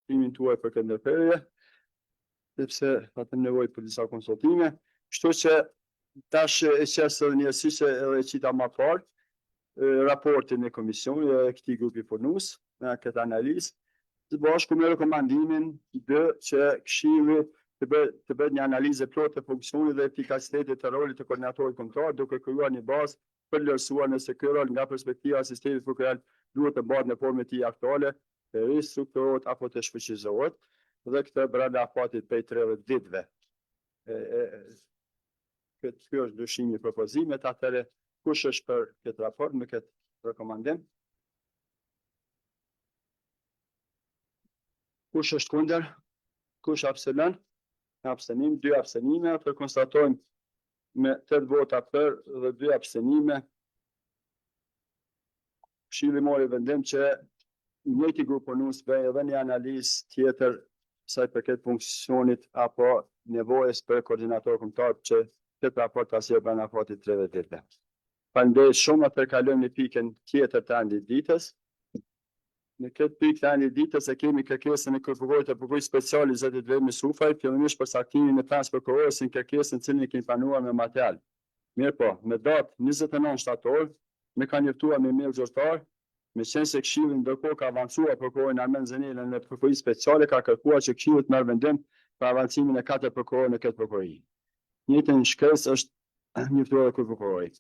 timin tuaj për këtë ndërprerje, sepse patëm nevojë për disa konsultime. Kështu që tash e qesë edhe njësisht edhe qita ma parë, raportin e komisionit dhe këtij grupi punus në këtë analizë, të bashku me rekomandimin që Këshilli të bëhet një analizë plotë të funksionit dhe efikasitetit të rolit të koordinatorit kombëtar, duke krijuar një bazë për vlerësuar nëse ky rol nga perspektiva e sistemit prokural duhet të bëhet në formën e tij aktuale, të ristrukturohet apo të shfuqizohet, dhe këtë brenda afatit prej 30 ditëve. Ky është dyshimi i propozimet, atëherë kush është për këtë raport me këtë rekomandim? Kush është kundër? Kush abstenon? Abstenim, 2 abstenime, për konstatojmë me 8 vota për dhe 2 abstenime. Këshilli mori vendim që njëjti grup punus bëjë edhe një analizë tjetër sa i përket funksionit apo nevojës për koordinator kombëtar që këtë raport pasjell brenda afatit 30 ditëve. Faleminderit shumë, atëherë kalojmë në pikën tjetër të analizës. Në këtë pikë të analizës e kemi kërkesën e prokurorit të prokurorit special i zotit Vemi Sufaj, fillimisht për saktimin e trans prokurorës në kërkesën cilën e kemi planuar me material. Mirë po, me datë 29 shtator, me ka njoftuar me mail zyrtar, me qenë se Këshilli ndërkohë ka avancuar prokurorin Armen Zenela në prokurorit speciale, ka kërkuar që Këshilli të marrë vendim për avancimin e 4 prokurorë në këtë prokurori. Njëjtën shkresë është njoftuar ky prokurori.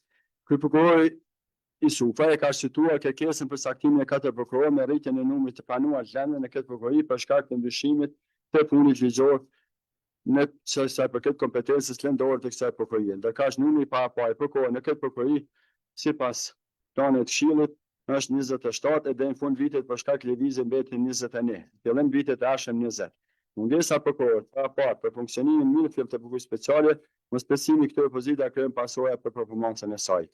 Ky prokurori i Sufaj e ka shqyrtuar kërkesën për saktimin e 4 prokurorë me rritjen e numrit të planuar gjende në këtë prokurori për shkak të ndryshimit të punit ligjor në sa i përket kompetencës lëndore të kësaj prokurorie. Ndërkaq numri i paraparë prokurorë në këtë prokurori sipas planit të Këshillit është 27 e deri në fund vitit për shkak të lëvizjes mbeti 21, fillim vitit të ardhshëm 20. Mungesa prokurorët paraparë për funksionimin mirë të prokurorisë speciale, mosbesimi këtyre pozita krijojnë pasoja për performancën e saj.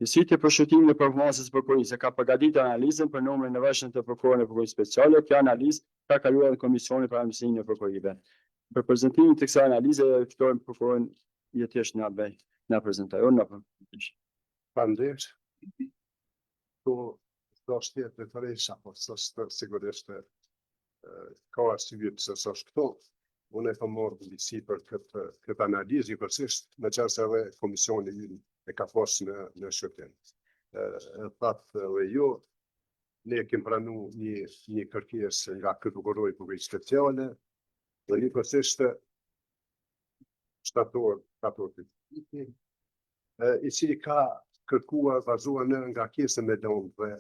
Njësitje për shëtimin e performancës së prokurorisë ka përgatitur analizën për numrin e veshën të prokurorit në prokurorisë speciale. Kjo analizë ka kaluar në Komisionin për Amnestinë e Prokurorive. Për prezantimin të kësaj analize ftojmë prokurorin Jetësh na prezantojë. Faleminderit. Po doshtë të referenca, po sigurisht ka arsye pse s'është këtu. Unë e kam marrë disi për këtë analizë, përse në qenë se edhe komisioni e ka posë në shërbim. Thatë dhe jo, ne kemi pranuar një kërkesë nga ky prokurori prokurorit speciale, dhe një përsisht shtator i cili ka kërkuar bazuar në ngarkesën me dom dhe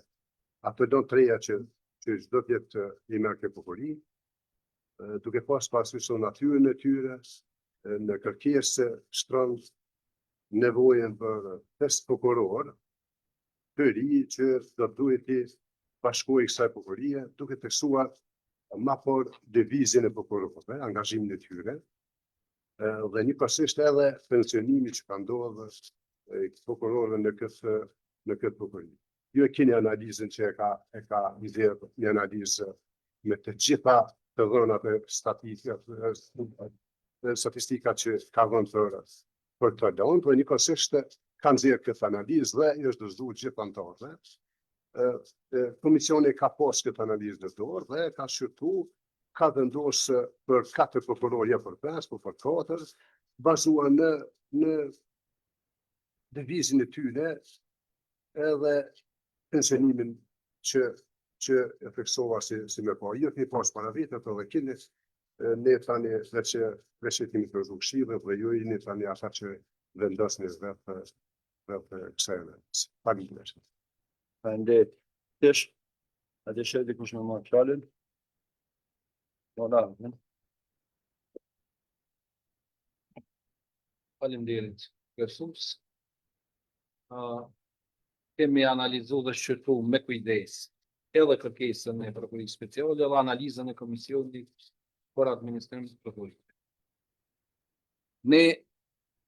ato don treja që çdo të jetë i merr ke prokurori, duke pas parasysh natyrën e tyre, në kërkesë shtrëng nevojën për 5 prokuror të ri që do duhet të bashkojë kësaj prokurorie, duke teksuar më por devizjen e prokurorëve, angazhimin e tyre, dhe njëkohësisht edhe pensionimi që ka ndodhur prokurorëve në këtë prokurori. Ju e keni analizën që e ka nxjerrë një analizë me të gjitha të dhënat e statistika që ka dhënë për të lëndë, dhe njëkohësisht ka nxjerrë këtë analizë dhe i është dëzuar gjithë anëtarëve. Komisioni ka pas këtë analizë në dorë dhe ka shqyrtuar, ka vendosur për 4 prokurorë, jo për 5, por për 4, bazuar në devizin e tyre edhe pensionimin që e theksova si me pa. Jo keni pas para vitet edhe keni ne tani veç e kemi të Këshillin dhe ju jeni tani ata që vendosni vetë kësaj analizë. Faleminderit. Faleminderit. A dëshirë dikush me marrë fjalën? Faleminderit kërësues. Kemi analizuar dhe shqyrtuar me kujdes edhe kërkesën e prokurorisë speciale dhe analizën e Komisionit për Administrimin e Prokurorisë. Ne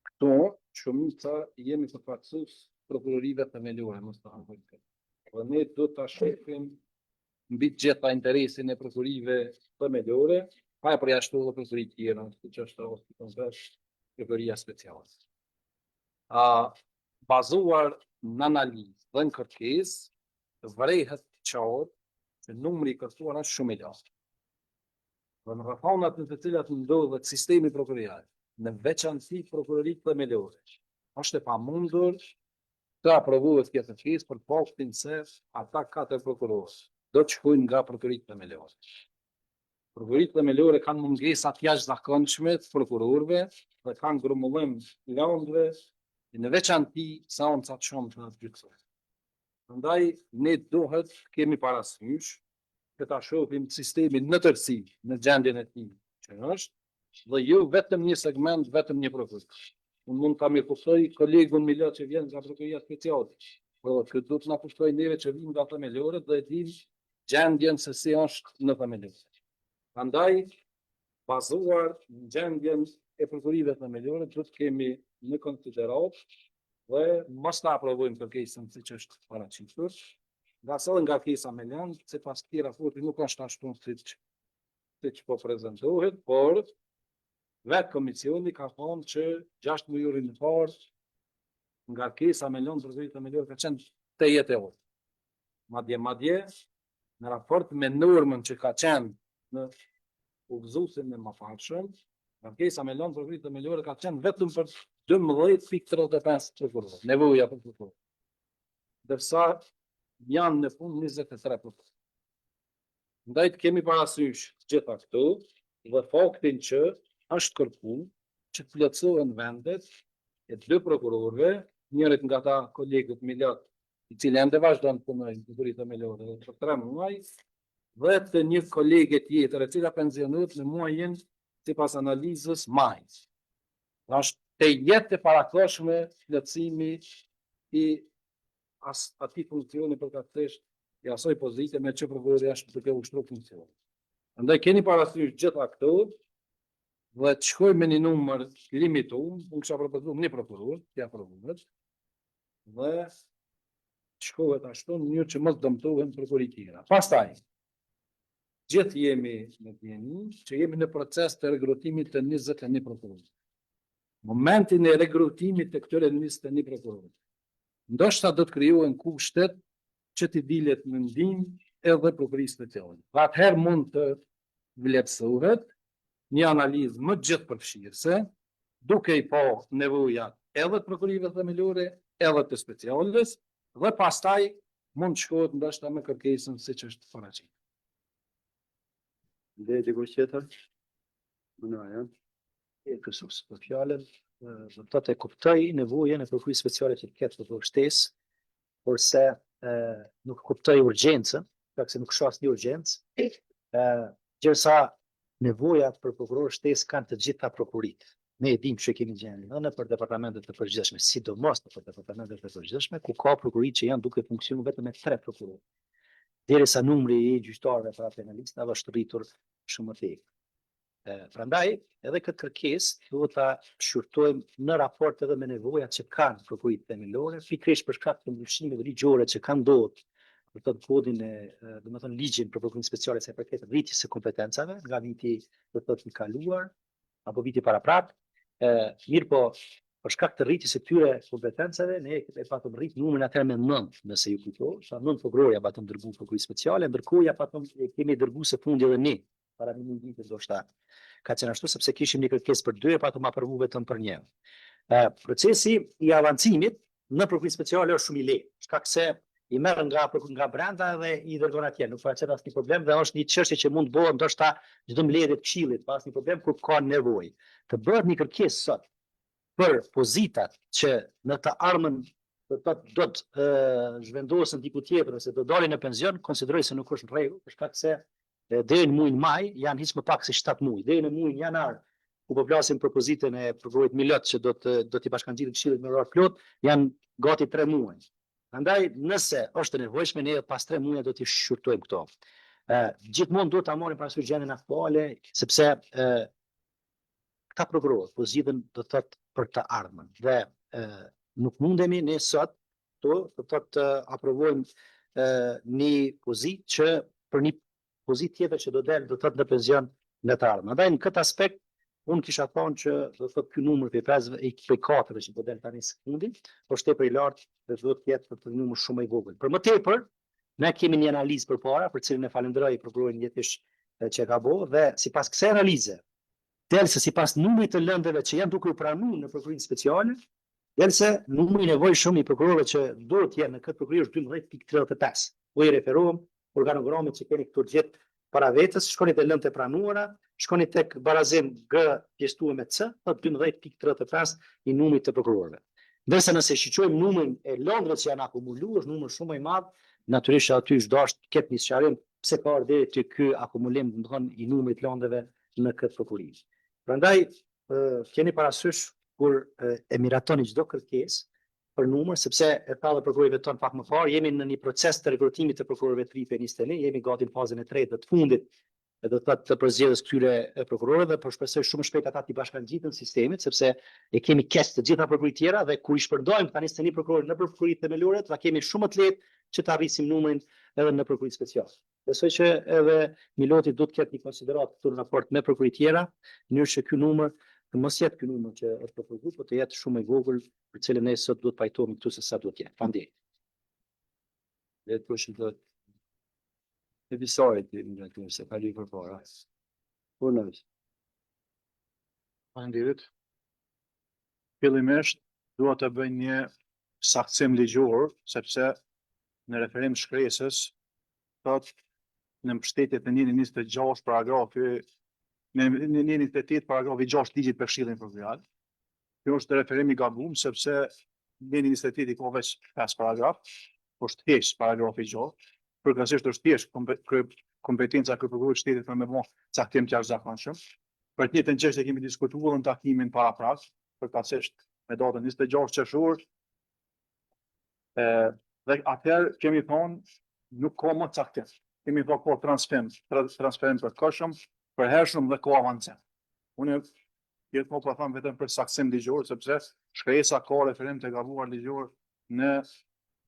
këto shumica jemi përfaqësues prokurorive themelore, mos ta harrojmë. Dhe ne do ta shohim mbi të gjitha interesin e prokurorive themelore, pa e përjashtuar edhe prokurorit tjera, siç është prokuroria speciale. Bazuar në analizë dhe në kërkesë, vërehet qartë që numri i kërkuar është shumë i lartë. Dhe në rrethonat në të cilat ndodhet sistemi prokurorial, në veçanësi prokuroritë themelore, është e pamundur të aprovohet kjo kërkesë për faktin se ata 4 prokurorë do të shkojnë nga prokuroritë themelore. Prokuroritë themelore kanë mungesa të jashtëzakonshme të prokurorëve dhe kanë grumbullim të landëve, në veçanti seanca të shumta gjyqësore. Prandaj ne duhet kemi parasysh që ta shohim sistemin në tërësi, në gjendjen e tij që është, dhe jo vetëm një segment, vetëm një prokuror. Unë mund ta mirëkuptoj kolegun Milat që vjen nga prokuroria speciale, por këtë do të na kushtoj neve që vim nga themelore dhe e dim gjendjen se si është në themelore. Prandaj, bazuar në gjendjen e prokurorive themelore, do të kemi në konsiderat dhe mos ta aprovojmë kërkesën siç është paraqitur, nga sa nga kërkesa me lëndë, se pas këtij raporti nuk është ashtu siç po prezantohet, por vetë komisioni ka thonë që 6 mujorin e parë nga kërkesa me lëndë prokuroritë themelore ka qenë 80 orë. Madje në raport me normën që ka qenë në udhëzuesin e mëparshëm, kërkesa me lëndë prokuroritë themelore ka qenë vetëm për 12.35 prokurorë, nevoja për prokurorë. Ndërsa janë në fund 23 prokurorë. Ndaj të kemi parasysh gjitha këto dhe faktin që është kërkuar që të plotësohen vendet e 2 prokurorëve, njërit nga ta kolegët Milat, i cili ende vazhdon të punojë në prokuroritë themelore për 3 muaj, dhe të një kolege tjetër e cila pensionohet në muajin sipas analizës maj. Është të jetë e parakoshme plotësimi i atij funksioni përkatësisht i asoj pozite me që prokurori është duke ushtruar funksionin. Prandaj keni parasysh gjitha këto dhe të shkojmë me një numër limituar, unë kisha propozuar një prokuror, t'ia aprovohet, dhe të shkohet ashtu në mënyrë që mos dëmtohen prokurorit tjera. Pastaj, gjithë jemi në dieni që jemi në proces të regrutimit të 21 prokurorë. Momentin e regrutimit të këtyre 21 prokurorë, ndoshta do të krijohen kushtet që t'i dilet në ndihmë edhe prokurisë speciale. Atëherë mund të vlerësohet një analizë më gjithëpërfshirëse, duke i pa nevojat edhe të prokurorive themelore, edhe të specialës, dhe pastaj mund të shkohet ndoshta me kërkesën siç është paraqitur. Dhe dikur tjetër? Mënoja. Kështu për fjalën, do të thotë e kuptoj nevojën e prokurisë speciale që ketë për shtesë, por se nuk kuptoj urgjencën, se nuk shoh asnjë urgjencë. Gjërsa nevojat për prokuror shtesë kanë të gjitha prokurit. Ne e dim që kemi gjendje edhe për departamentet të përgjithshme, sidomos për departamentet të përgjithshme, ku ka prokurit që janë duke funksionuar vetëm me 3 prokurorë. Derisa numri i gjyqtarëve para penalistëve është rritur shumë më tepër. Prandaj, edhe këtë kërkesë duhet ta shqyrtojmë në raport edhe me nevojat që kanë prokurit themelore, pikërisht për shkak të ndryshimeve ligjore që kanë ndodhur për të kodin e, domethënë ligjin për prokurin speciale sa i përket rritjes së kompetencave nga viti do të thotë i kaluar apo viti paraprak. Mirë po, për shkak të rritjes së tyre kompetencave, ne e patëm rrit numrin atëherë me 9, nëse ju kujtohet, sa 9 prokurorë ja patëm dërguar prokurisë speciale, ndërkohë ja patëm kemi dërguar së fundi edhe ne para një viti ndoshta. Ka qenë ashtu sepse kishim një kërkesë për 2 e patëm aprovu vetëm për 1. Procesi i avancimit në prokurisë speciale është shumë i lehtë, shkak se i merr nga brenda dhe i dërgon atje, nuk ka qenë asnjë problem dhe është një çështje që mund të bëhet ndoshta çdo mbledhje të këshillit, pas një problem kur ka nevojë. Të bëhet një kërkesë sot për pozitat që në të ardhmen do të zhvendosen diku tjetër ose do dalin në pension, konsideroj se nuk është në rregull, për shkak se deri në muajin maj janë hiç më pak se 7 muaj. Deri në muajin janar, ku po flasim për pozitën e prokurorit Milat që do t'i bashkangjitet këshillit me orar plot, janë gati 3 muaj. Prandaj, nëse është e nevojshme, ne pas 3 muaj do t'i shqyrtojmë këto. Gjithmonë duhet ta marrim parasysh gjendjen aktuale, sepse këta prokurorë po zgjidhen do të thotë për të ardhmen. Dhe nuk mundemi ne sot do të thotë aprovojmë një pozitë që për një pozitë tjetër që do del do të thotë në pension në të ardhmen. Prandaj në këtë aspekt unë kisha thonë që do të thotë ky numër prej 5 i 4 që do del tani së fundi, është tepër i lartë dhe do të jetë për numër shumë i vogël. Për më tepër, ne kemi një analizë përpara, për cilën e falenderoj prokurorin Jetish që ka bo dhe sipas kësaj analize, del se sipas numrit të lëndëve që janë duke u pranuar në prokurorinë speciale, del se numri i nevojshëm i prokurorëve që duhet të jenë në këtë prokurori është 12.35. Po i referohem organogramit që keni këtu gjithë para vetës, shkoni te lëndët e pranuara, shkoni tek barazim G pjesëtuar me C, thot 12.35 i numrit të prokurorëve. Ndërsa nëse shiqojmë numrin e lëndëve që janë akumuluar, është numër shumë më i madh, natyrisht aty është dashur të ketë një sqarim pse ka ardhur deri te ky akumulim, domethënë i numrit të lëndëve në këtë prokurori. Prandaj keni parasysh kur e miratoni çdo kërkesë për numër, sepse e tha dhe prokurori veton pak më parë, jemi në një proces të rekrutimit të prokurorëve të ri për 21, jemi gati në fazën e tretë të fundit do të thotë të përzgjedhjes këtyre prokurorëve, por shpresoj shumë shpejt ata të bashkangjiten sistemit, sepse e kemi keq të gjitha prokurorit tjera dhe kur i shpërndajmë tani 21 prokurorë në prokurorit themelore, ta kemi shumë më të lehtë që të arrisim numrin edhe në prokurorit special. Besoj që edhe Miloti do të ketë një konsiderat këtu në raport me prokurorit tjera, në mënyrë që ky numër të mos jetë ky numër që është propozuar, por të jetë shumë i vogël për cilën ne sot duhet pajtohemi këtu se sa duhet të jetë. Faleminderit. Le të pushim të episodet në se ka lypër para. Punës. Faleminderit. Fillimisht dua të bëj një saktësim ligjor, sepse në referim shkresës thot në mbështetje të 126 paragrafi në 128 paragrafi 6 ligjit për Këshillin Prokuror. Kjo është referim i gabuar sepse në 128 ka veç 5 paragraf, është thjesht paragrafi 6. Përkatësisht është thjesht kompetenca e prokurorit shtetit për me bë caktim të jashtëzakonshëm. Për të njëjtën çështje kemi diskutuar në takimin paraprak, përkatësisht me datën 26 qershor. Dhe atëherë kemi thonë nuk ka më caktim. Kemi thonë ka transferim për koshëm, për hershëm dhe ka avancim. Unë jetë më po them vetëm për saktësim ligjor, sepse shkresa ka referim të gabuar ligjor në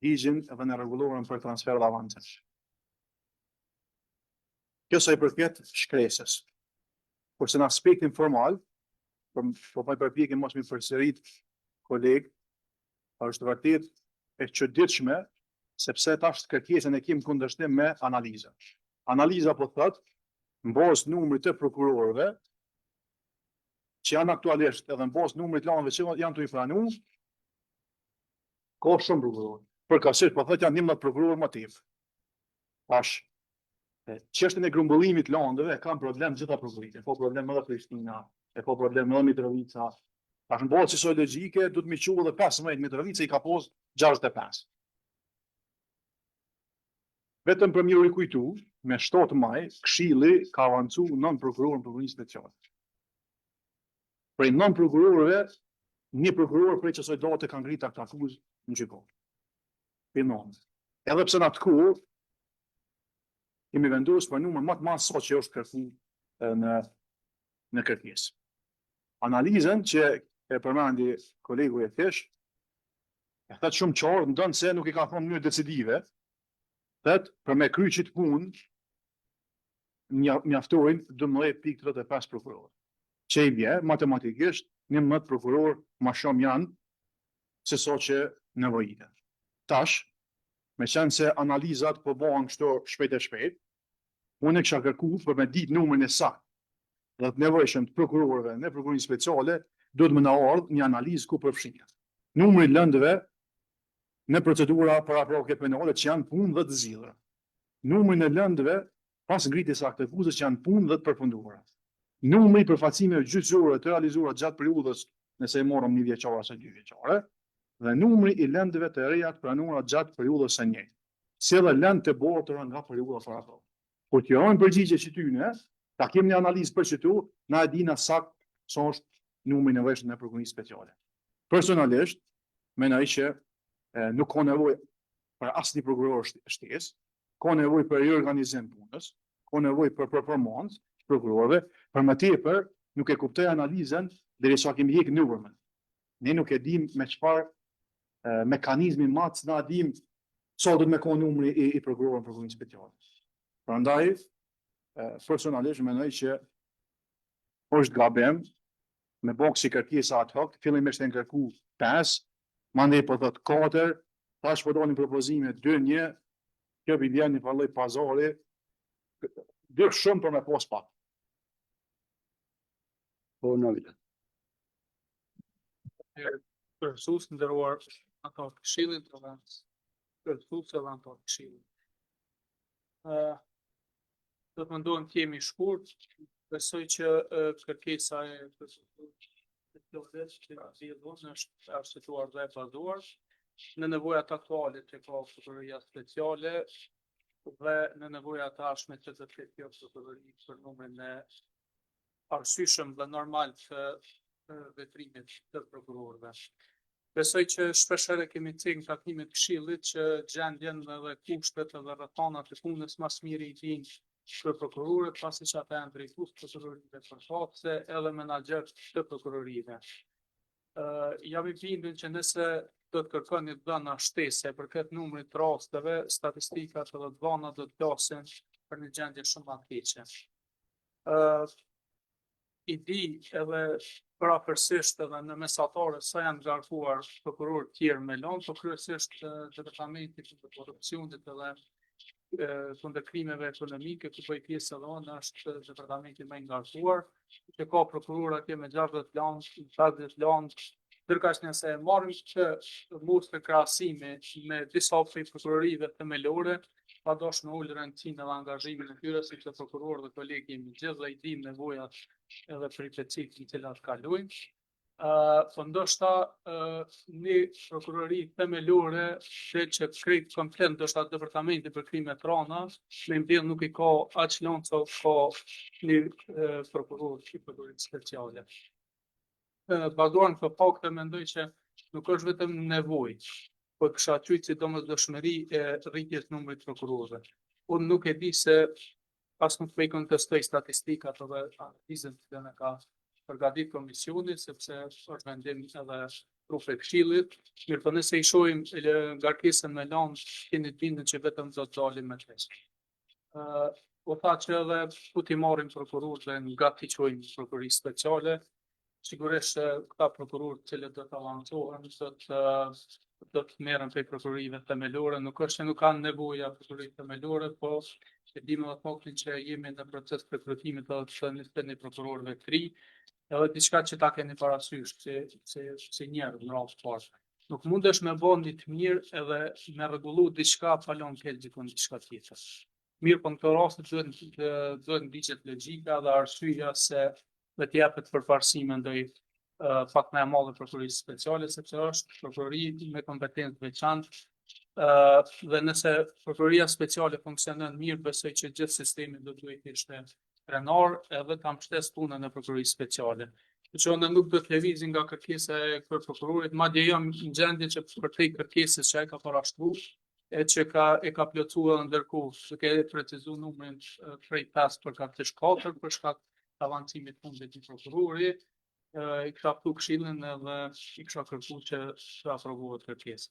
ligjin dhe në rregulloren për transfer dhe avancim. Kjo sa i përket shkresës. Kurse në aspektin formal, po përpjekim mos mi përsërit kolegë, është vërtet e çuditshme sepse tash kërkesën e kim kundërshtim me analizën. Analiza po thotë mbos numrit të prokurorëve që janë aktualisht edhe mbos numrit lëndëve që janë të i pranuar, ka shumë prokurorë. Përkatësisht po thotë janë 11 prokurorë më tepër. Tash çështën e grumbullimit lëndëve kanë problem gjitha prokurorit. Ka problem edhe Prishtina, ka problem edhe Mitrovica. Tash në bazë kësaj logjike duhet më quhet edhe 15 Mitrovica i ka posë 65. Vetëm për më rikujtu, me 7 maj, Këshilli ka avancu 9 prokurorë në prokurorinë speciale. Prej 9 prokurorëve, një prokuror prej kësaj date ka ngritur akt akuzë në gjykatë. Për 9. Edhe pse në atë kohë kemi vendosur për numër më të madh sa që është kërkuar në kërkesë. Analizën që e përmendi kolegu e Thesh, e thotë shumë qartë, ndonë se nuk i ka thonë në mënyrë decisive, thotë për me kry qitë punë mjaftojnë 12.35 prokurorë. Që i bje, matematikisht, 11 prokurorë ma shumë janë se so që nevojitet. Tash, me qenë se analizat po bëhen kështu shpejt e shpejt, unë e kisha kërkuar për me ditë numrin e saktë dhe të nevojshëm të prokurorëve në prokurorinë speciale, duhet më na ardhë një analizë ku përfshihet numri i lëndëve në procedura për aproke penale që janë punë dhe të zgjidhura. Numrin e lëndëve pas ngritjes së aktit akuzës që janë punë dhe të përfunduara. Numri i përfaqësimeve gjyqësore të realizuara gjatë periudhës, nëse e morëm 1 vjeçare ose 2 vjeçare, dhe numri i lëndëve të reja të pranuara gjatë periudhës së njëjtë. Si edhe lëndë të botëra nga periudha paraprake. Kur të jone përgjigje që tyne, ta kemi një analizë për që tu, na e dina saktë sa është numri i nevojshëm në prokurorinë speciale. Personalisht, mendoj që nuk ka nevojë për asnjë prokuror shtesë, ka nevojë për riorganizim punës, ka nevojë për performancë të prokurorëve, për më tepër nuk e kuptoj analizën derisa kemi hjek numrin. Ne nuk e dim me çfarë mekanizmi mac na dim sa do të më ka numri i prokurorëve në prokurorinë speciale. Prandaj, personalisht mendoj që është gabim me bokë si kërkesa ad hoc, fillimisht e kërku 5, mandej po thot 4, tash po dolin propozime 2-1, kjo i vjen një lloj pazari, Dyrë shumë për me pos pak. Po në vitë. Kërësus ndëruar ato të këshillit të vëndës. Kërësus edhe ato të këshillit. Do të mundohem të jemi shkurt. Besoj që kërkesa e është arsyetuar dhe e bazuar në nevojat aktuale që ka prokuroria speciale dhe në nevojat tashme që do të ketë kjo prokurori për numrin e arsyeshëm dhe normal të veprimit të prokurorëve. Besoj që shpeshherë kemi cek në takimet të këshillit që gjendjen dhe kushtet dhe rrethanat e punës mas miri i dinë për prokurorët, pasi që ata janë drejtues prokurorive përfaqëse edhe menaxher të prokurorive. Jam i bindur që nëse do të kërkoni dhëna shtese për këtë numrit të rasteve, statistikat edhe dhëna do të flasin për një gjendje shumë më të keqe. I di edhe parapërsisht edhe në mesatare sa janë ngarkuar prokurorë të tjerë me lëndë, por kryesisht departamenti të korrupsionit edhe kundër krimeve ekonomike, ku bëj pjesë edhe unë, është departamenti më i ngarkuar, që ka prokurora atje me 60 lëndë, 50 lëndë, ndërkaq nëse e marrim që mos të krahasime me disa prej prokurorive themelore, padosh me ulë rëndësinë dhe angazhimin e tyre, sepse prokurorë dhe kolegë jemi gjithë dhe i dim nevojat edhe peripecitë në cilat kalojmë. Po ndoshta një prokurori themelore që krejt komplet ndoshta departamenti për krime të rana, me mbjell nuk i ka aq lëndë sa ka një prokuror i prokurorisë speciale. Bazuar në këtë fakte mendoj që nuk është vetëm nevojë, po kisha thënë si domosdoshmëri e rritjes numrit të prokurorëve. Unë nuk e di se pas nuk me i kontestoj statistikat edhe analizën që në ka përgatit komisioni, sepse është vendim edhe trupe këshillit. Mirë, po nëse i shohim ngarkesën me lëndë, keni të bindën që vetëm do të dalim me test. U tha që edhe ku t'i marrim prokurorë nga t'i qojmë prokurori speciale, sigurisht këta prokurorë të cilët do të avancohen, do të merren prej prokurorive themelore, nuk është që nuk kanë nevojë prokurori themelore, po e dimë edhe faktin që jemi në proces rekrutimit edhe të nisë prokurorëve të ri, edhe diçka që ta keni parasysh si njerëz në radhë të parë. Nuk mundesh me bën një të mirë edhe me rregullu diçka pa lënë keq dikon diçka tjetër. Mirë, po në këtë rast duhet ndiqet logjika dhe arsyeja se dhe të japet përparësi mendoj pak më e madhe prokurorisë speciale, sepse është prokurori me kompetencë të veçantë dhe nëse prokuroria speciale funksionon mirë, besoj që gjithë sistemi do duhet të ishte krenar edhe ta mbështes punën e prokurorisë speciale. Që ne nuk do të lëvizim nga kërkesa e prokurorit, madje jam në gjendje që për te kërkesës që ai ka parashtruar e që e ka plotësuar ndërkohë, duke precizuar numrin prej 5 përkatësh 4 për shkak të avancimit të fundit të prokurorit, i kisha pru këshillin edhe i kisha kërkuar që të aprovohet kërkesa.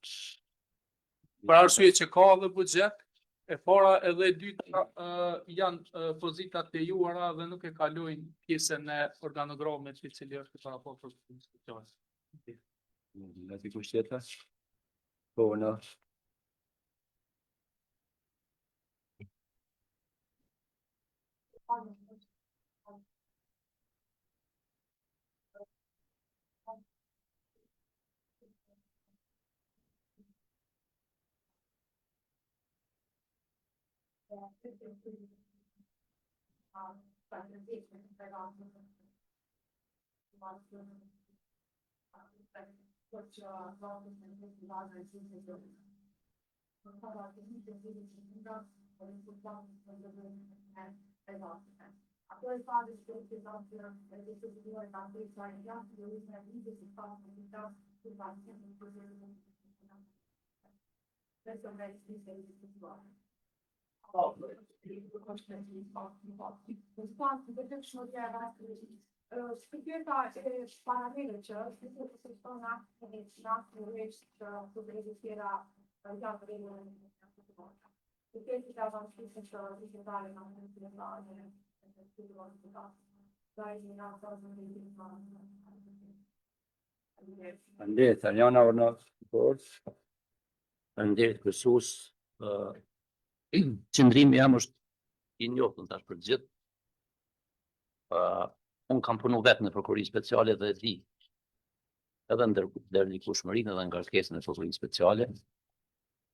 Për arsye që ka edhe buxhet, e para edhe e dyta janë pozitat të lejuara dhe nuk e kalojnë pjesën e organogramit i cili është para prokurorisë speciale. Në të kushteta? Po, në. Shpëtyrta e paralele që është të përstona e natyrisht të tjera janë rregullën e situatë. Shpëtyrta e avancimit të digjitale në mundësinë e situatë. Faleminderit, Taliana, orë në forë. Faleminderit kërësues. Qëndrimi jam është i njohur tash për të gjithë. Unë kam punu vetë në prokurori speciale dhe e di edhe ndërlikueshmërinë edhe ngarkesën e prokurisë speciale.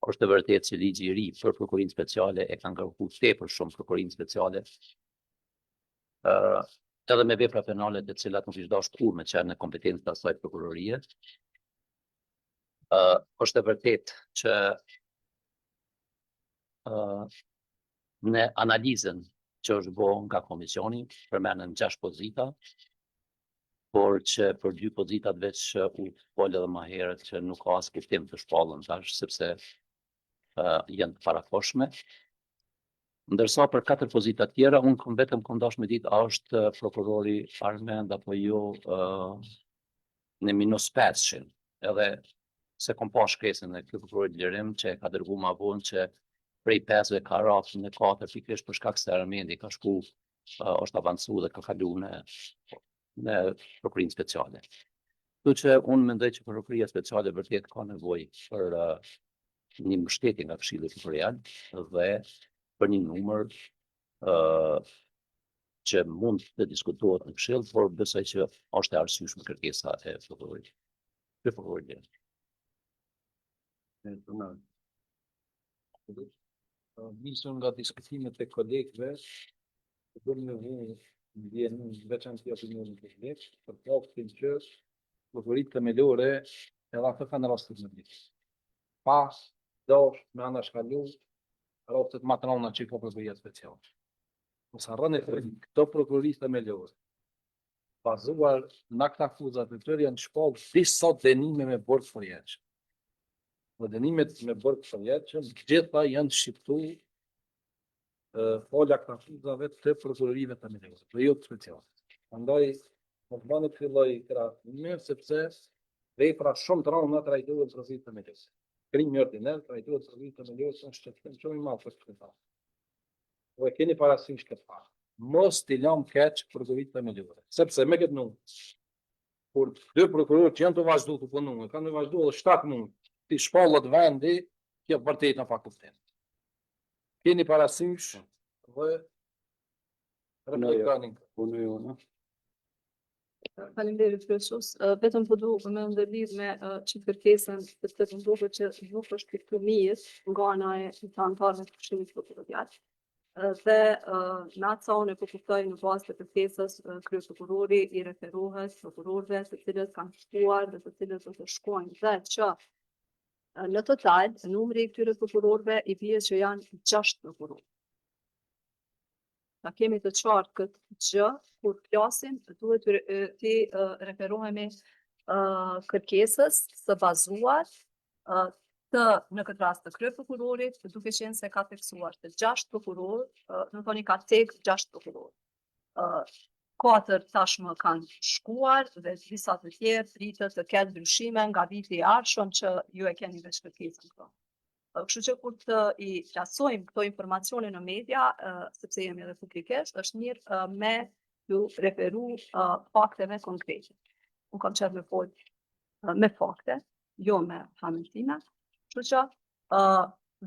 Është e vërtetë që ligji i ri për prokurinë speciale e ka ngarkuar tepër shumë prokurinë speciale. Edhe me vepra penale të cilat nuk ishte dashur kur me qenë në kompetencë të asaj prokurorie. Është e vërtetë që në analizën që është bërë nga komisioni, përmenden 6 pozita, por që për 2 pozitat veç u folë edhe më herët që nuk ka as kuptim të shpallën tash, sepse janë të parakoshme. Ndërsa për 4 pozita tjera, unë vetëm kam dashur me ditë a është prokurori Armend apo jo në -500, edhe se kom pa shkresën e këtij prokurori Lirim që e ka dërguar më vonë që prej 5 ka rafë në 4 pikërisht për shkak se Armendi ka shku, është avancu dhe ka kalu në prokurinë speciale. Kështu që unë mendoj që prokuria speciale vërtet ka nevojë për një mbështetje nga Këshilli Prokurorial dhe për një numër që mund të diskutohet në Këshill, por besoj që është e arsyeshme kërkesa e prokurorit. Nisur nga diskutimet e kolegëve, do me vjen veçantë opinionin e kolegëve, për faktin që prokurit themelore edhe ato kanë rastet në ditë. Pas dosh me anashkalu rastet më të rënda që ka prokuria speciale. Mos harroni këto prokurori themelore, bazuar në këta akuzat të tjerë janë shpallë disa dënime me burg përjetshëm. Dhe dënimet me burg përjetshëm, gjitha janë shqiptuar fola këta akuzave të prokurorive themelore, dhe jo të speciale. Prandaj mos bani këtë lloj trajtimi sepse vepra shumë të rënda trajtohen prokurorive themelore. Krimi ordiner trajtohet prokurorive themelore në shtetën shumë i madh për këtë. Po e keni parasysh këtë fakt. Mos t'i lëm keq prokurorive themelore, sepse me këtë numër, kur 2 prokurorë që janë të vazhduar të punojnë, kanë të vazhduar 7 muaj, ti shpallët vendi, kjo vërtet në fakultet. Keni parasysh dhe reflektoni. Faleminderit kryesus. Vetëm po duhet me ndërlidh me çift kërkesën të të ndodhur që nuk është fëmijës nga ana e të anëtarëve të Këshillit Prokurorial. Dhe në atë sa unë e kuptoj në bazë të kërkesës, kryeprokurori i referohet prokurorëve të cilët kanë shkuar dhe të cilët do të shkojnë dhe që në total numri i këtyre prokurorëve i bie që janë 6 prokurorë. Ta kemi të qartë këtë gjë, kur flasim, duhet të referohemi kërkesës së bazuar të në këtë rast të kryeprokurorit, duke qenë se ka teksuar të 6 prokurorë, do të thoni ka tek 6 prokurorë. 4 tashmë kanë shkuar dhe disa të tjerë pritet të ketë ndryshime nga viti i ardhshëm që ju e keni veç kërkesën këto. Kështu që kur të i plasojmë këto informacione në media, sepse jemi edhe publikisht, është mirë me ju referu fakteve konkrete. Unë kam qenë me folë me fakte, jo me hamëtime, kështu që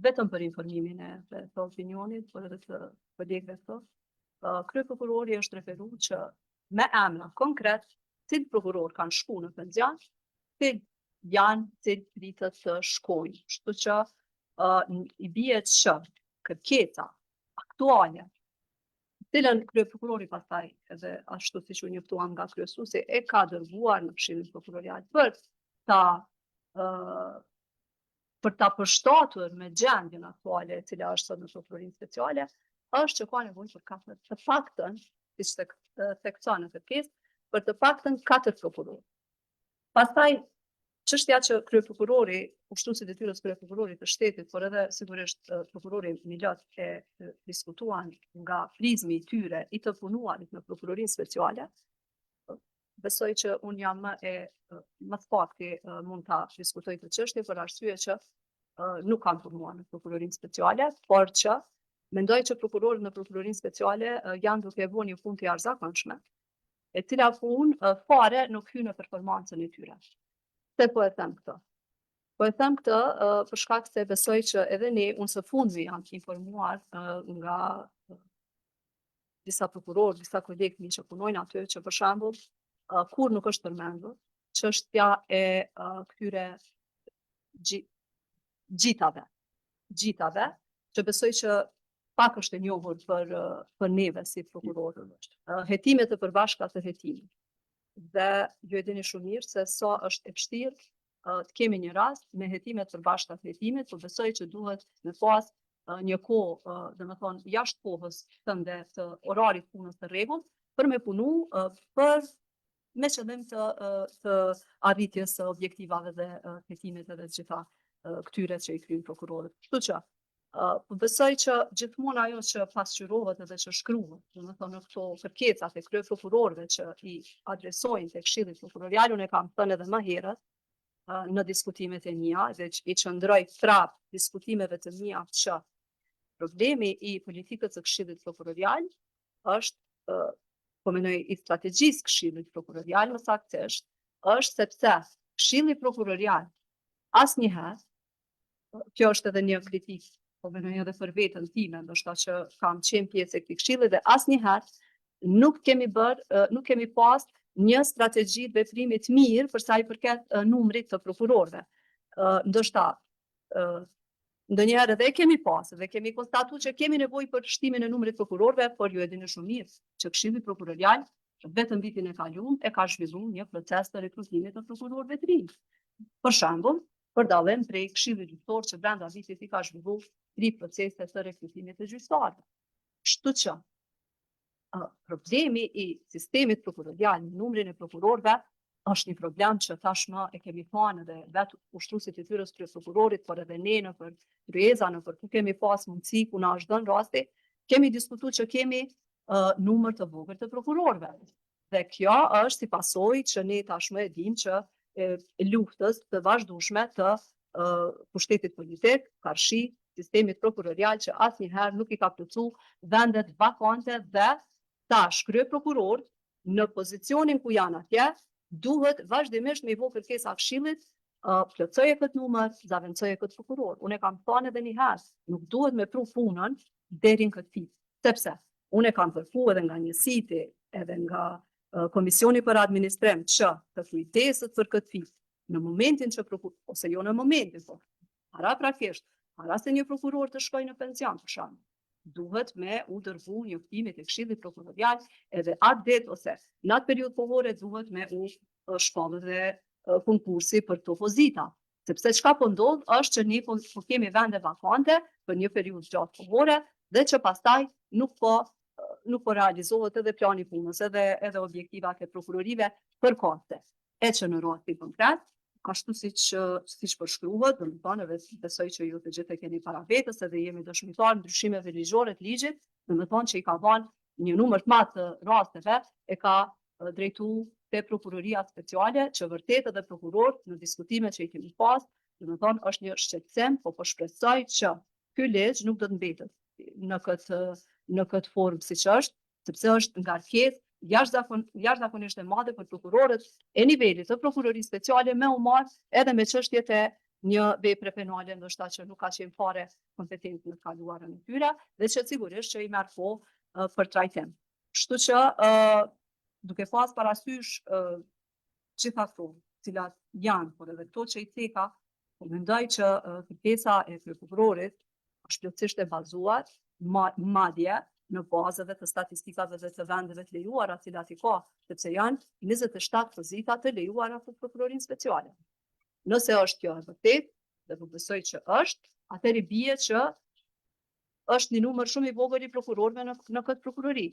vetëm për informimin e të opinionit, por edhe të kolegëve këto, kryeprokurori është referu që me emra konkret, cilë prokuror kanë shku në penzion, cilë janë, cilë pritet të shkojnë. Kështu që i bie që kërkesa aktuale, cilën kryeprokurori pastaj edhe ashtu siç u njoftuam nga kryesuesi e ka dërguar në Këshillin Prokurorial për ta përshtatur me gjendjen aktuale e cila është sot në prokurorinë speciale, është që ka nevojë për të paktën, siç thekson në kërkesë, për të paktën 4 prokurorë. Pastaj çështja që kryeprokurori, ushtruesi i detyrës kryeprokurorit të shtetit, por edhe sigurisht prokurori Milat e diskutuan nga prizmi i tyre i të punuarit në prokurorinë speciale, besoj që unë jam më të pakti mund ta diskutoj këtë çështje për arsye që nuk kam punuar në prokurorinë speciale, por që mendoj që prokurorët në prokurorinë speciale janë duke bërë një punë të jashtëzakonshme, e cila punë fare nuk hyn në performancën e tyre. Se po e them këtë? Po e them këtë për shkak se besoj që edhe ne, unë së fundmi jam informuar nga disa prokurorë, disa kolegë mi që punojnë aty, që për shembull, kur nuk është përmendur çështja e këtyre gjitave, që besoj që pak është e njohur për neve si prokurorë. Hetimet e përbashkëta të hetimit. Dhe ju e dini shumë mirë se sa është e vështirë të kemi një rast me hetimet përbashkëta të hetimit, por besoj që duhet me pas një kohë, domethënë jashtë kohës tënde të orarit punës të rregullt për me punu me qëllim të arritjes së objektivave dhe hetimit edhe të gjitha këtyre që i kryen prokurorët. Kështu që besoj që gjithmonë ajo që pasqyrohet edhe që shkruhet, domethënë në këto kërkecat e kryeprokurorëve që i adresojnë tek Këshilli Prokurorial, unë e kam thënë edhe më herët në diskutimet e mia dhe i qëndroj prap diskutimeve të mia që problemi i politikës së Këshillit Prokurorial është po mendoj i strategjisë Këshillit Prokurorial më saktësisht, është sepse Këshilli Prokurorial asnjëherë, kjo është edhe një kritikë, po mendoj edhe për veten time, ndoshta që kam qenë pjesë e këtij këshilli dhe asnjëherë nuk kemi pas një strategji të veprimit mirë për sa i përket numrit të prokurorëve. Ndoshta ndonjëherë edhe e kemi pas dhe kemi konstatuar që kemi nevojë për shtimin e numrit të prokurorëve, por ju e dini shumë mirë që Këshilli Prokurorial vetëm vitin e kaluar e ka zhvilluar një proces të rekrutimit të prokurorëve të rinj. Për shembull, për dallim prej Këshillit Gjyqësor që brenda vitit i ka zhvilluar 3 procese të rekrutimit të gjyqtarëve. Kështu që problemi i sistemit prokurorial në numrin e prokurorëve është një problem që tashmë e kemi thënë edhe vetë ushtruesit e tyre së prokurorit, por edhe ne në për kryeza, në për ku kemi pas mundësi, ku na është dhënë rasti, kemi diskutuar që kemi numër të vogël të prokurorëve. Dhe kjo është si pasojë që ne tashmë e dimë që luftës të vazhdueshme të pushtetit politik, karshi sistemit prokurorial që asnjëherë nuk i ka plotësuar vendet vakante dhe tash kryeprokurorët në pozicionin ku janë atje duhet vazhdimisht me i vë kërkesa Këshillit, plotësoje këtë numër, zaventësoje këtë prokuror. Unë e kam thënë edhe një herë, nuk duhet me pru punën deri në këtë vit, sepse unë e kam kërkuar edhe nga njësiti, edhe nga Komisioni për Administrim që të kujdeset për këtë vit, në momentin që ose jo në momentin, po para prakisht, para se një prokuror të shkojë në pension, për shembull, duhet me u dërgu njoftimet e Këshillit Prokurorial edhe atë ditë ose në atë periudhë kohore duhet me u shpallë dhe konkursi për këto pozita. Sepse çka po ndodh është që ne po kemi vende vakante për një periudhë gjatë kohore dhe që pastaj nuk po realizohet edhe plani punës, edhe objektivat e prokurorive përkohëse. E që në rastin konkret, ashtu siç përshkruhet, domethënë besoj që ju të gjithë e keni para vetës edhe jemi dëshmitar ndryshimeve ligjore të ligjit, domethënë që i ka dhënë një numër të madh të rasteve e ka drejtuar te prokuroria speciale, që vërtet edhe prokurorët në diskutimet që i kemi pas, domethënë është një shqetësim, po shpresoj që ky ligj nuk do të mbetet në këtë formë siç është, sepse është ngarkesë jashtëzakonisht e madhe për prokurorët e nivelit të prokurorisë speciale me u marr edhe me çështjet e një vepre penale ndoshta që nuk ka qenë fare kompetent në të kaluarën e tyre dhe që sigurisht që i merr kohë për trajtim. Kështu që duke pas parasysh gjitha këto, cilat janë, por edhe këto që i theka, po mendoj që kërkesa e prokurorit është plotësisht e bazuar madje në bazave të statistikave dhe të vendeve të lejuara cilat i ka, sepse janë 27 pozita të lejuara për prokurorinë speciale. Nëse është kjo e vërtetë, dhe po besoj që është, atëherë bie që është një numër shumë i vogël i prokurorëve në këtë prokurori.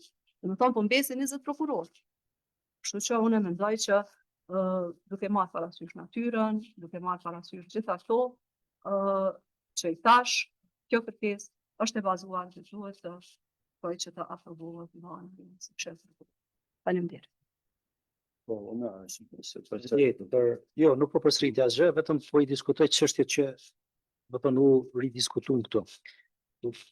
Domethënë po mbesin 20 prokurorë. Kështu që unë mendoj që duke marrë parasysh natyrën, duke marrë parasysh gjitha këto që i thash, kjo kërkesë është e bazuar dhe duhet të që të aprovohet nga ana e shefit. Faleminderit. Po, Jo, nuk po përsëritja asgjë, vetëm po i diskutoj çështjet që do të ridiskutojmë këtu.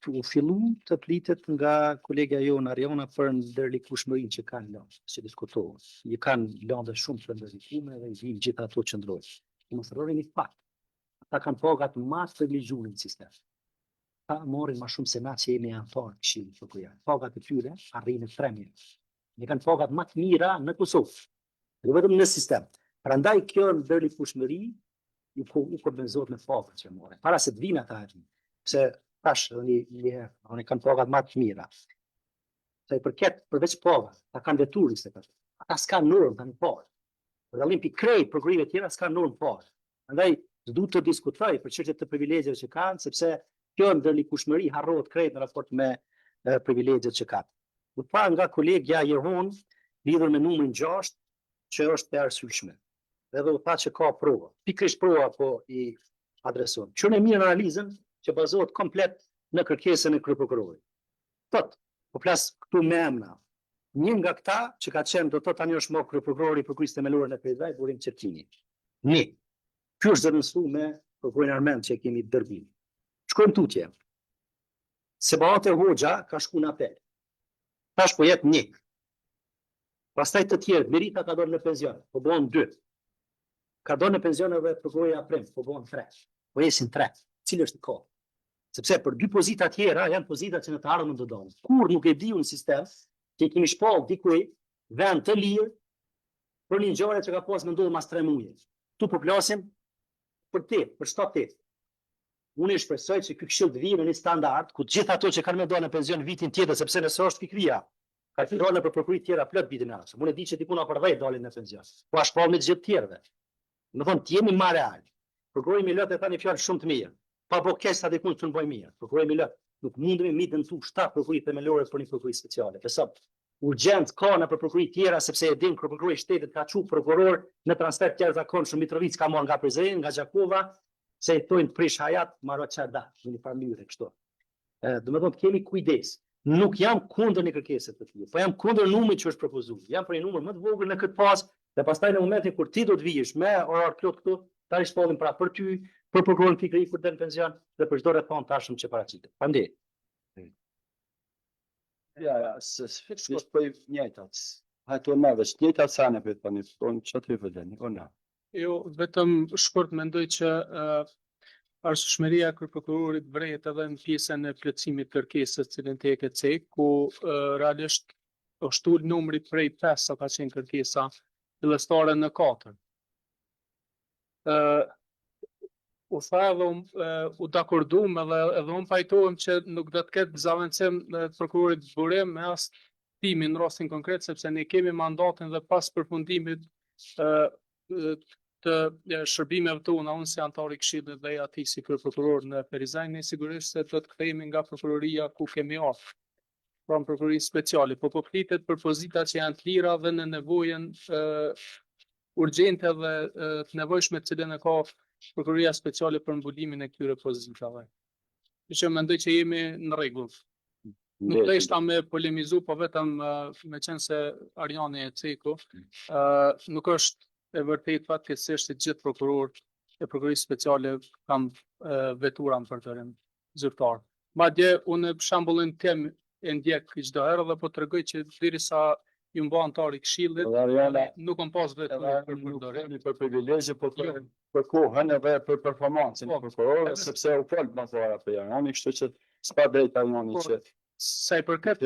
U fillu të plitet nga kolegja jona Ariona për ndërlikueshmërinë që kanë lënë, që diskutohen. I kanë lëndë shumë të ndërlikueshme dhe i vinë gjithë ato qendrore. Mos harroni një fakt. Ata kanë pagat mas privilegjuar në sistem. ta marrin më shumë se na që jemi antar të Këshillit Prokurorit. Pagat e tyre arrin në 3.000. Ne kanë pagat më të mira në Kosovë. Jo vetëm në sistem. Prandaj kjo ndërlikueshmëri u kompenzohet me pagat që morën. Para se të vinë ata aty. Pse tash një herë, oni kanë pagat më të mira. Sa i përket përveç pagat, ata kanë detyrim se këto. Ata s'kan normë tani pagat. Për dallim pikë krejt programe të tjera s'kan normë pagat. Prandaj duhet të diskutoj për çështjet të privilegjeve që kanë, sepse kjo ndërlikueshmëri harrohet krejt në raport me privilegjet që kanë. U pa nga kolegja Jehon lidhur me numrin 6 që është e arsyeshme. Edhe u tha që ka prova. Pikërisht prova po i adreson. Që në mirë analizën që bazohet komplet në kërkesën e kryeprokurorit. Po flas këtu me emra. Një nga këta që ka qenë do të tani është më kryeprokurori i prokurisë themelore në Petraj, Burim Çerçini. Ky është zëvendësuar me prokurorin Armend që kemi dërbim. Shkojmë tutje. Sebate Hoxha ka shku në apel. Tash po jep 1. Pastaj të tjerë, Merita ka dorë në penzion, po bëhen 2. Ka dorë në penzion edhe prokurori Aprem, po bëhen 3. Po jesin 3. Cili është kohë? Sepse për 2 pozita tjera janë pozita që në të ardhmen do donin. Kur nuk e diu në sistem, që kemi shpall dikuj vend të lirë për një ngjarje që ka pas më ndodhur mas 3 muaj. Tu po flasim për 7-8. Unë e shpresoj që ky këshill të vijë në një standard ku gjithë ato që kanë më dorë në penzion vitin tjetër, sepse nëse është pikëria, ka filluar për prokurori tjera plot vitin e ardhshëm. Unë e di që diku na për 10 dalin në penzion. Po as pa me të gjithë tjerëve. Do thonë të jemi më real. Prokurori Milot e tha një fjalë shumë të mirë. Pa po keq sa diku të bëjmë mirë. Prokurori Milot nuk mundemi mi dëmtu 7 prokurori themelore për një prokurori speciale. Besoj. Urgjent ka në për prokurori tjera sepse e din prokurori i shtetit ka çu prokuror në transfer të jashtëzakonshëm. Mitrovic ka marrë nga Prizren, nga Gjakova, se i thonë prish hayat, marrë çarda, në një farë kështu. Do të thonë të kemi kujdes. Nuk jam kundër një kërkese të tillë, po jam kundër numrit që është propozuar. Jam për një numër më të vogël në këtë fazë dhe pastaj në momentin kur ti do të vijesh me orar plot këtu, ta rispollim pra për ty, për prokurorin Fikri kur të në penzion dhe për çdo rrethon tashëm që paraqitet. Faleminderit. Ja, s'është po i njëjtat. Hajto më vesh njëjtat sana për tani, on çati vëdeni, ona. Jo, vetëm shkurt mendoj që arsyeshmëria e kryeprokurorit vret edhe në pjesën e plotësimit të kërkesës cilën te e ke cek, ku realisht është ul numri prej 5 sa ka qenë kërkesa fillestare në 4. U tha edhe u dakordum edhe unë pajtohem që nuk do të ketë zaventësim të prokurorit Burim me as timin në rastin konkret, sepse ne kemi mandatin dhe pas përfundimit të shërbimeve tona, unë si antar i Këshillit dhe ati si kryeprokuror në Perizaj, ne sigurisht se do të kthehemi nga prokuroria ku kemi ardhur, pra në prokurorin speciale, po flitet për pozita që janë të lira dhe në nevojën urgjente dhe të nevojshme të cilën e ka prokuroria speciale për mbulimin e këtyre pozitave. Që mendoj që jemi në rregull. Nuk të ishta me polemizu, po vetëm me qenë se Arjani e Ceku, nuk është e vërtet fatkeqësisht se gjithë prokurorët e prokurorisë speciale kanë vetura në përdorim zyrtar. Madje unë shembullin tim e ndjek çdo herë dhe po tregoj që derisa ju mba antar i Këshillit, nuk kam pas vetura për përdorim. Për privilegje, po për kohën edhe për performancën e prokurorëve, sepse u fol më fara për Arjani, kështu që s'pa drejt Arjani që sa i përket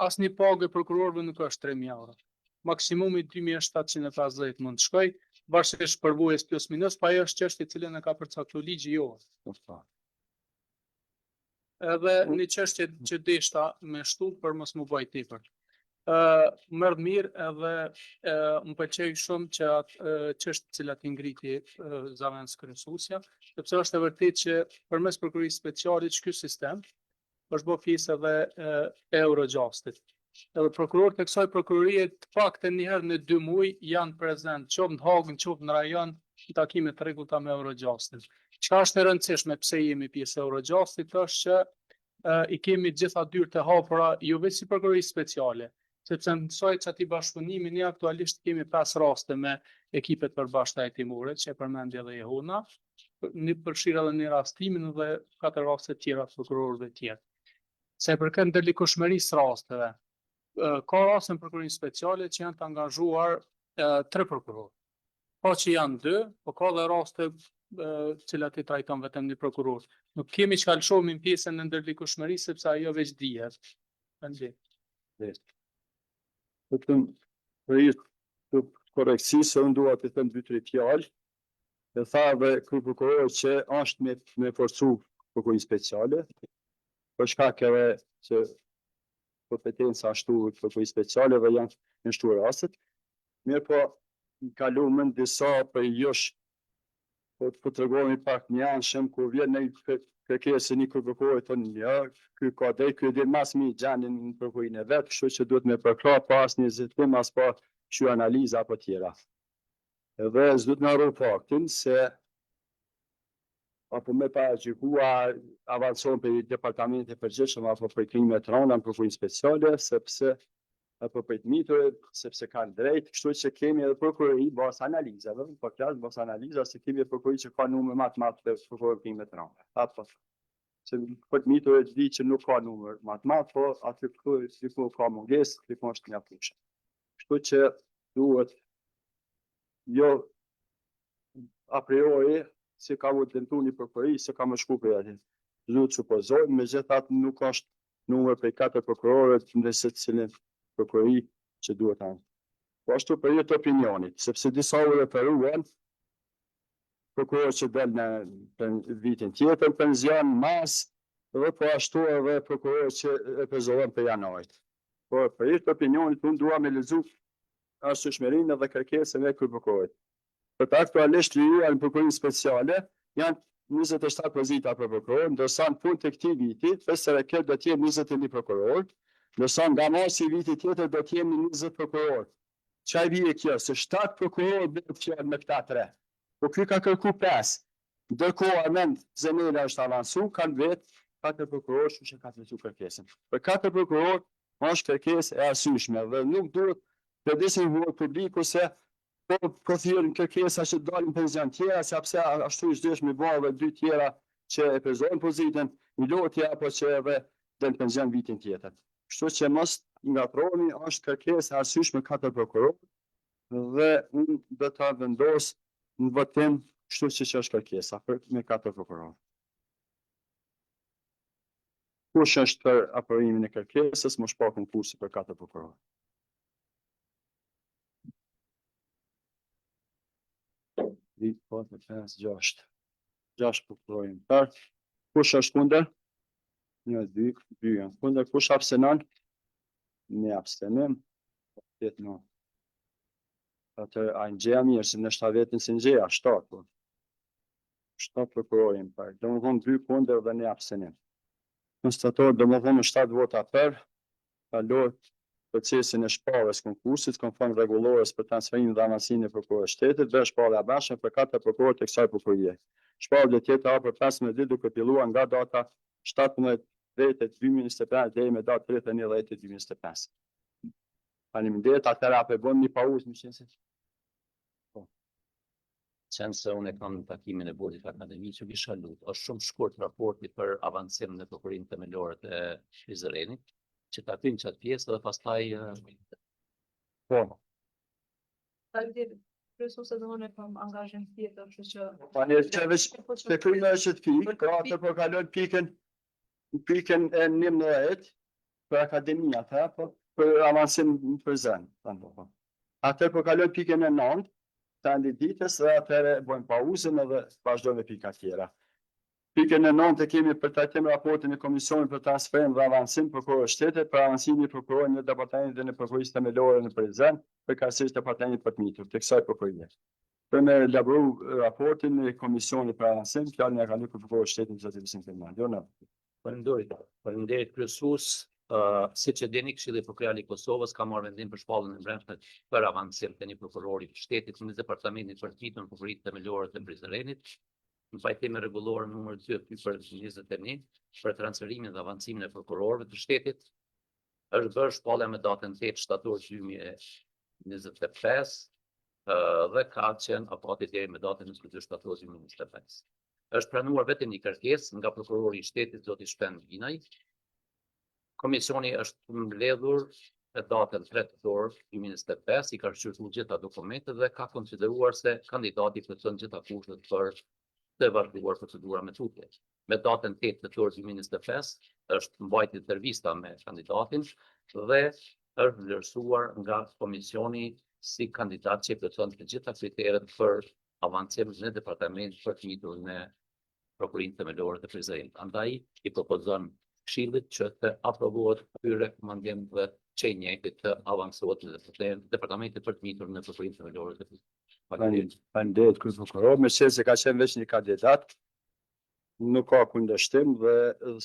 asnjë pagë prokurorëve nuk është 3.000 euro. Maksimumi 2.750 mund të shkoj, varësisht përvojës plus minus, pa ajo është çështje e cilën e ka përcaktuar ligji jo. Edhe një çështje që deshta me shtu për mos më bëj tepër. Merr mirë edhe më pëlqej shumë që atë çështje cilat i ngriti Zavens kryesuesja, sepse është e vërtetë që përmes prokurorisë speciale ky sistem është bërë pjesë edhe Eurojustit. Edhe prokurorët e kësaj prokurorie të paktën një herë në 2 muaj janë prezent, qoftë në Hagën, qoftë në rajon, në takime të rregullta me Eurojustin. Çka është e rëndësishme pse jemi pjesë e Eurojustit është që i kemi gjitha dyert e hapura jo vetëm si prokurori speciale, sepse në soi çati bashkëpunimi ne aktualisht kemi 5 raste me ekipet përbashkëta hetimore, që e përmendi edhe Jehona, një përfshirë edhe një rastimin dhe 4 raste tjera të prokurorëve të tjerë. Se e përket ndërlikueshmërisë rasteve, ka raste në prokurorinë speciale që janë të angazhuar 3 prokurorë. Po që janë 2, po ka dhe raste cilat i trajton vetëm një prokuror. Nuk kemi që kalëshomi në pjesën në ndërlikueshmëri sepse ajo veç dihet. Faleminderit. Vetëm për i të koreksi se unë dua të them 2-3 fjalë. E tha dhe ky prokuror që është me forcu prokurorin speciale, për shkak edhe që kompetenca ashtu të prokurorit speciale dhe janë në shtu rastet. Mirë po, kalu më në disa për josh, po të tregojmë pak një anshëm, kur vjen në kërkesë një prokuror thonë ja, ky ka drejt, ky din mas mi gjanin në prokurorin e vet, kështu që duhet me përkra pas një hezitim as pa që analiza apo tjera. Edhe s'duhet me harru faktin se apo me paragjykua avancon për departamentin e përgjithshëm apo për krime të rënda në prokurorin speciale, sepse apo për të mitur, sepse kanë drejt, kështu që kemi edhe prokurori bas analizave, po flas bas analiza se kemi prokurori që ka numër më të madh të prokurorit krime të rënda. Apo se për të mitur e di që nuk ka numër më të madh, po aty ku ka mungesë, ku është mjaftueshëm. Kështu që duhet jo a priori si ka u tentu një prokurori se ka më shku për atë. Duhet supozojmë, megjithatë nuk është numër për 4 prokurorët në secilin prokurori që duhet anë. Po ashtu për jetë opinionit, sepse disa u referuan prokuror që del në vitin tjetër, penzion, mas, dhe po ashtu edhe prokuror që reprezohen për janarit. Po për jetë opinionit, unë dua me lexu arsyeshmërinë dhe kërkesën e këtij prokurorit. Për të aktualisht liruar në prokurorin speciale, janë 27 pozita për prokuror, ndërsa në fund të këtij viti, fesë reket do të jenë 21 prokuror, ndërsa nga masi i vitit tjetër do të jemi 20 prokuror. Çfarë vije kjo? Se 7 prokuror bëhet fjalë me këta 3. Po ky ka kërku 5. Ndërkohë Armend Zemela është avancu, kanë vetë 4 prokuror, kështu që ka të veçu kërkesën. Për 4 prokuror është kërkesë e arsyeshme dhe nuk duhet të disinformuar publiku se po thirrën kërkesa që dalin penzion tjera, sepse ashtu çdosh me bë edhe 2 tjera që e prezojnë pozitën, një lotje apo që edhe del penzion vitin tjetër. Kështu që mos ngatrohemi, është kërkesë e arsyeshme 4 prokuror dhe unë do ta vendos në votim, kështu që është kërkesa për me 4 prokuror. Kush është për aprovimin e kërkesës, më shpa konkursi për 4 prokuror. Ditë, 4, 5, 6. 6 prokurorin për. Kush është kundër? 1, 2, 2 janë kundër. Kush abstenon? Ne abstenim. 8, 9. Atë a ngjeja mirë, se në shtavetin si ngjeja, 7. 7 prokurorin për. Domethënë 2 kundër dhe ne abstenim. Konstator domethënë 7 vota për, kalohet procesin e shpalljes konkursit konform rregullores për transferimin dhe avancimin e prokurorit shtetit dhe shpallja e bashkë për 4 prokurorë të kësaj prokurie. Shpallja tjetër hapur 15 ditë duke filluar nga data 17/3/2025 deri me datën 31/10/2025. Faleminderit, atëherë apo bëjmë një pauzë, më qenë se. Qenë se unë e kam në takimin e bordit akademik që kisha lutë, është shumë shkurt raporti për avancimin e prokurimit themelore të Prizrenit, që ta kryjnë qatë pjesë dhe pastaj Po. Faleminderit. Kryesor se domun e kam angazhim tjetër, kështu që Se kryna është të pikë, po atë po kalon pikën e 11 për akademia, po për avancim në Prizren. Atë po kalon pikën e 9 të ditës dhe atëherë bëjmë pauzën edhe vazhdojmë me pika tjera. Pikën e 9 e kemi për trajtim raportin e Komisionit për transferim dhe avancim prokurorit shtetit për avancimin e prokurorit në departamentin e prokurisë themelore në Prizren për kërcënimit të departamentit për të mitur të kësaj prokurie. Për me elaboru raportin e Komisionit për avancim, fjalën e ka lënë prokurori shtetit zoti Visin Fernando. Faleminderit kryesues. Siç e dini, Këshilli Prokuror i Kosovës ka marrë vendim për shpalljen e brendshme për avancim të një prokurori të shtetit në departamentin për të mitur në prokurisë themelore të Prizrenit. Në pajtim me rregullor numër 2/21 për transferimin dhe avancimin e prokurorëve të shtetit, është bërë shpallja me datën 8 shtator 2025 dhe ka qenë apati deri me datën 22 shtator 2025. Është pranuar vetëm një kërkesë nga prokurori i shtetit zoti Shpen Vinaj. Komisioni është mbledhur në datën 3 tetor 2025, i ka shqyrtuar gjitha dokumentet dhe ka konsideruar se kandidati plotson gjitha kushtet për të vazhduar procedura me tutje. Me datën 8 tetor 2025 është mbajtur intervista me kandidatin dhe është vlerësuar nga komisioni si kandidat që plotson të gjitha kriteret për avancim në departament për të njëjtur në Prokurorinë Themelore të Prizrenit. Andaj i propozon Këshillit që të aprovohet ky rekomandim dhe që i njëjti të avancohet në departamentin për të njëjtur në Prokurorinë Themelore të Prizrenit. Faleminderit krye prokuror, me se ka qenë veç një kandidat, nuk ka kundërshtim dhe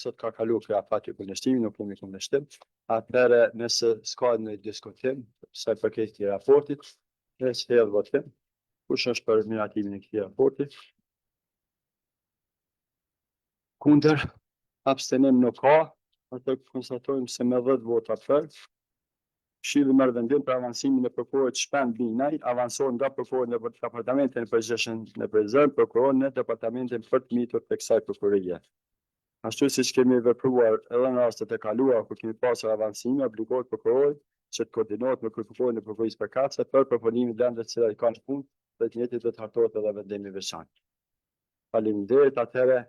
sot ka kalu kjo afati kundërshtimi, nuk kemi kundërshtim. Atëherë, nëse s'ka në diskutim, sa i përket këtij raportit, ne s'hedh votim. Kush është për miratimin e këtij raporti? Kundër, abstenim nuk ka, atë konstatojmë se me 10 vota për, Këshilli merr vendim për avancimin e prokurorit Shpend Binaj, avanson nga prokurori në departamentin e përgjithshëm në Prizren, prokuror në departamentin për të mitur të kësaj prokurorie. Ashtu siç kemi vepruar edhe në rastet e kaluara kur kemi pasur avancime, obligohet prokurori që të koordinohet me kryeprokurorin e prokurorisë përkatëse për përfundimin e lëndës që i kanë punë dhe të njëjtit do të hartohet edhe vendimi i veçantë. Faleminderit, atëherë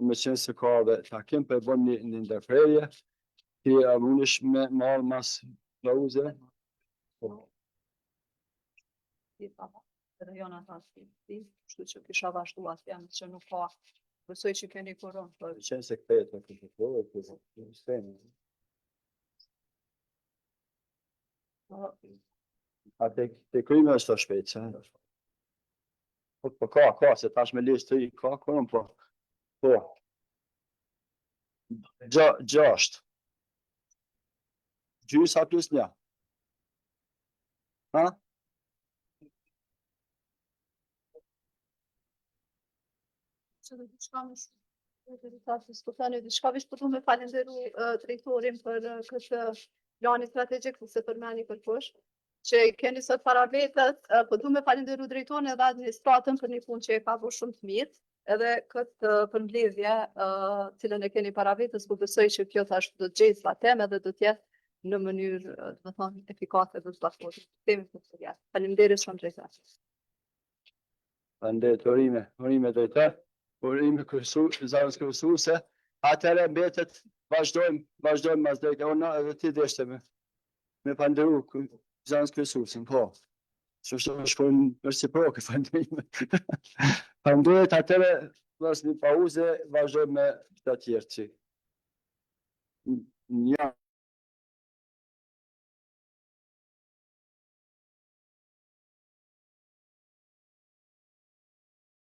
me qenë se ka dhe takim për e bëm një ndërprerje. Ti a mundesh me marrë mas klauze? Rajona Hashti, kështu që kisha vazhdu atje, që nuk ka, besoj që keni kuron për Me qenë se kthehet në këtë sistemi. A te kryme është të shpejt, se? Po ka, se tash me listë të i ka, kuron po. Po. 6. Gjysa plus 1. Ha? që dhe diçka më shumë. Diçka vish për me falenderu drejtorin për këtë plani strategjik se përmeni përkush, që keni sot para vetët, po du me falenderu drejtorin edhe administratën për një punë që e ka bërë shumë të mirë, edhe këtë përmbledhje cilën e keni para vetës, po besoj që kjo tash do të gjejë zbatem edhe do të jetë në mënyrë, do të thonë, efikase dhe zbatuar. Faleminderit shumë drejtor. Faleminderit Orime drejtor. Orime zanës kryesuese. Atëherë mbetet vazhdojmë mas drejtë. Ona edhe ti deshte me falenderu zanës kryesuesin, po. Që shkojnë reciproke falenderimet. Faleminderit, atëherë pas një pauze vazhdojmë me të tjerë që.